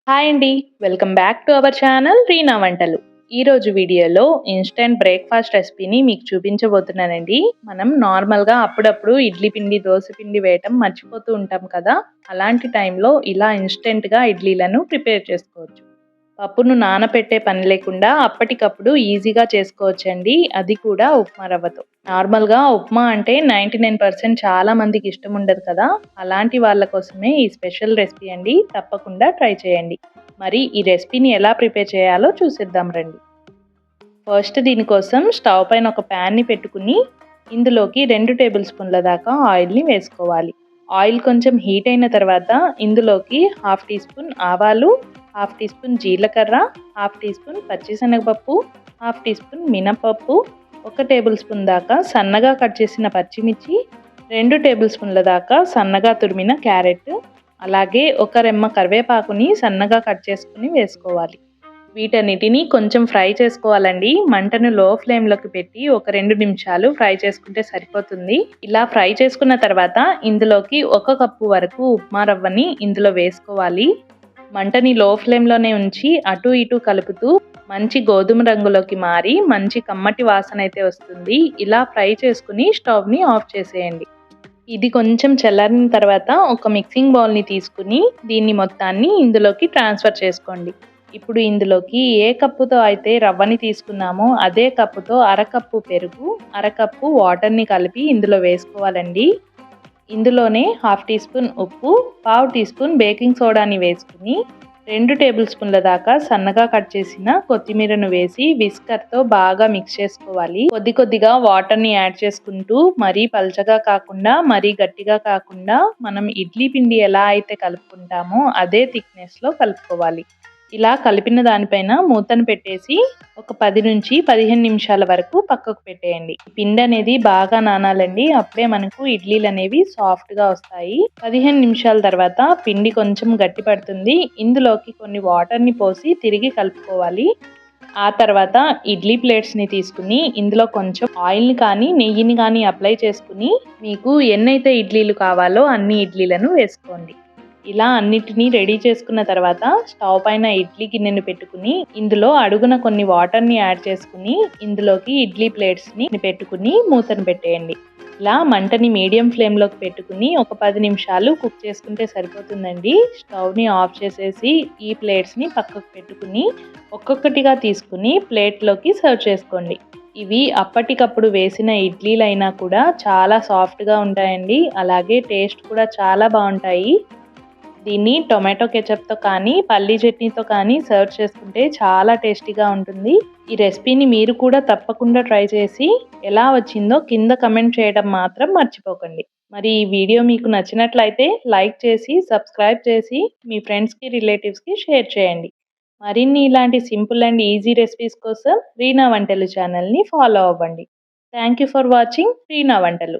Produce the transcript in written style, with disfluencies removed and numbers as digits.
Hi అండి. Welcome back to our channel Reena వంటలు. ఈరోజు వీడియోలో ఇన్‌స్టంట్ బ్రేక్‌ఫాస్ట్ రెసిపీని మీకు చూపించబోతున్నానండి. మనం నార్మల్‌గా అప్పుడప్పుడు ఇడ్లీ పిండి, దోస పిండి వేయటం మర్చిపోతూ ఉంటాం కదా! అలాంటి టైంలో ఇలా ఇన్‌స్టంట్‌గా ఇడ్లీలను ప్రిపేర్ చేసుకోవచ్చు. పప్పును నానపెట్టే పని లేకుండా అప్పటికప్పుడు ఈజీగా చేసుకోవచ్చండి. అది కూడా ఉప్మా రవ్వతో. నార్మల్‌గా ఉప్మా అంటే 99% చాలా మందికి ఇష్టం ఉండదు కదా! అలాంటి వాళ్ళ కోసమే ఈ స్పెషల్ రెసిపీ అండి. తప్పకుండా ట్రై చేయండి. మరి ఈ రెసిపీని ఎలా ప్రిపేర్ చేయాలో చూసేద్దాం రండి. ఫస్ట్ దీనికోసం స్టవ్ పైన ఒక ప్యాన్‌ని పెట్టుకుని ఇందులోకి 2 టేబుల్ స్పూన్ల దాకా ఆయిల్‌ని వేసుకోవాలి. ఆయిల్ కొంచెం హీట్ అయిన తర్వాత ఇందులోకి హాఫ్ టీ స్పూన్ ఆవాలు, హాఫ్ టీ స్పూన్ జీలకర్ర, హాఫ్ టీ స్పూన్ పచ్చిశనగపప్పు, హాఫ్ టీ స్పూన్ మినపప్పు, 1 టేబుల్ స్పూన్ దాకా సన్నగా కట్ చేసిన పచ్చిమిర్చి, 2 టేబుల్ స్పూన్ల దాకా సన్నగా తురిమిన క్యారెట్, అలాగే ఒక రెమ్మ కరివేపాకుని సన్నగా కట్ చేసుకుని వేసుకోవాలి. వీటన్నిటిని కొంచెం ఫ్రై చేసుకోవాలండి. మంటను లో ఫ్లేమ్‌లోకి పెట్టి ఒక 2 నిమిషాలు ఫ్రై చేసుకుంటే సరిపోతుంది. ఇలా ఫ్రై చేసుకున్న తర్వాత ఇందులోకి 1 కప్పు వరకు ఉప్మా రవ్వని ఇందులో వేసుకోవాలి. మంటని లో ఫ్లేమ్‌లోనే ఉంచి అటు ఇటు కలుపుతూ మంచి గోధుమ రంగులోకి మారి మంచి కమ్మటి వాసన అయితే వస్తుంది. ఇలా ఫ్రై చేసుకుని స్టవ్‌ని ఆఫ్ చేసేయండి. ఇది కొంచెం చల్లారిన తర్వాత ఒక మిక్సింగ్ బౌల్‌ని తీసుకుని దీన్ని మొత్తాన్ని ఇందులోకి ట్రాన్స్‌ఫర్ చేసుకోండి. ఇప్పుడు ఇందులోకి ఏ కప్పుతో అయితే రవ్వని తీసుకున్నామో అదే కప్పుతో అరకప్పు పెరుగు, అరకప్పు వాటర్‌ని కలిపి ఇందులో వేసుకోవాలండి. ఇందులోనే హాఫ్ టీ స్పూన్ ఉప్పు, పావు టీ స్పూన్ బేకింగ్ సోడాని వేసుకుని 2 టేబుల్ స్పూన్ల దాకా సన్నగా కట్ చేసిన కొత్తిమీరను వేసి విస్కర్‌తో బాగా మిక్స్ చేసుకోవాలి. కొద్ది కొద్దిగా వాటర్‌ని యాడ్ చేసుకుంటూ మరీ పల్చగా కాకుండా, మరీ గట్టిగా కాకుండా మనం ఇడ్లీ పిండి ఎలా అయితే కలుపుకుంటామో అదే థిక్‌నెస్‌లో కలుపుకోవాలి. ఇలా కలిపిన దానిపైన మూతను పెట్టేసి ఒక 10-15 నిమిషాల వరకు పక్కకు పెట్టేయండి. పిండి అనేది బాగా నానాలండి. అప్పుడే మనకు ఇడ్లీలనేవి సాఫ్ట్‌గా వస్తాయి. 15 నిమిషాల తర్వాత పిండి కొంచెం గట్టి పడుతుంది. ఇందులోకి కొన్ని వాటర్‌ని పోసి తిరిగి కలుపుకోవాలి. ఆ తర్వాత ఇడ్లీ ప్లేట్స్‌ని తీసుకుని ఇందులో కొంచెం ఆయిల్‌ని కానీ, నెయ్యిని కానీ అప్లై చేసుకుని మీకు ఎన్నైతే ఇడ్లీలు కావాలో అన్ని ఇడ్లీలను వేసుకోండి. ఇలా అన్నిటినీ రెడీ చేసుకున్న తర్వాత స్టవ్ పైన ఇడ్లీ గిన్నెను పెట్టుకుని ఇందులో అడుగున కొన్ని వాటర్‌ని యాడ్ చేసుకుని ఇందులోకి ఇడ్లీ ప్లేట్స్‌ని పెట్టుకుని మూతను పెట్టేయండి. ఇలా మంటని మీడియం ఫ్లేమ్‌లోకి పెట్టుకుని ఒక 10 నిమిషాలు కుక్ చేసుకుంటే సరిపోతుందండి. స్టవ్‌ని ఆఫ్ చేసేసి ఈ ప్లేట్స్‌ని పక్కకు పెట్టుకుని ఒక్కొక్కటిగా తీసుకుని ప్లేట్‌లోకి సర్వ్ చేసుకోండి. ఇవి అప్పటికప్పుడు వేసిన ఇడ్లీలైనా కూడా చాలా సాఫ్ట్‌గా ఉంటాయండి. అలాగే టేస్ట్ కూడా చాలా బావుంటాయి. దీన్ని టొమాటో కెచప్‌తో కానీ, పల్లీ చట్నీతో కానీ సర్వ్ చేసుకుంటే చాలా టేస్టీగా ఉంటుంది. ఈ రెసిపీని మీరు కూడా తప్పకుండా ట్రై చేసి ఎలా వచ్చిందో కింద కమెంట్ చేయడం మాత్రం మర్చిపోకండి. మరి ఈ వీడియో మీకు నచ్చినట్లయితే లైక్ చేసి, సబ్స్క్రైబ్ చేసి మీ ఫ్రెండ్స్‌కి, రిలేటివ్స్‌కి షేర్ చేయండి. మరిన్ని ఇలాంటి సింపుల్ అండ్ ఈజీ రెసిపీస్ కోసం రీనా వంటలు ఛానల్‌ని ఫాలో అవ్వండి. Thank you for watching Reena వంటలు.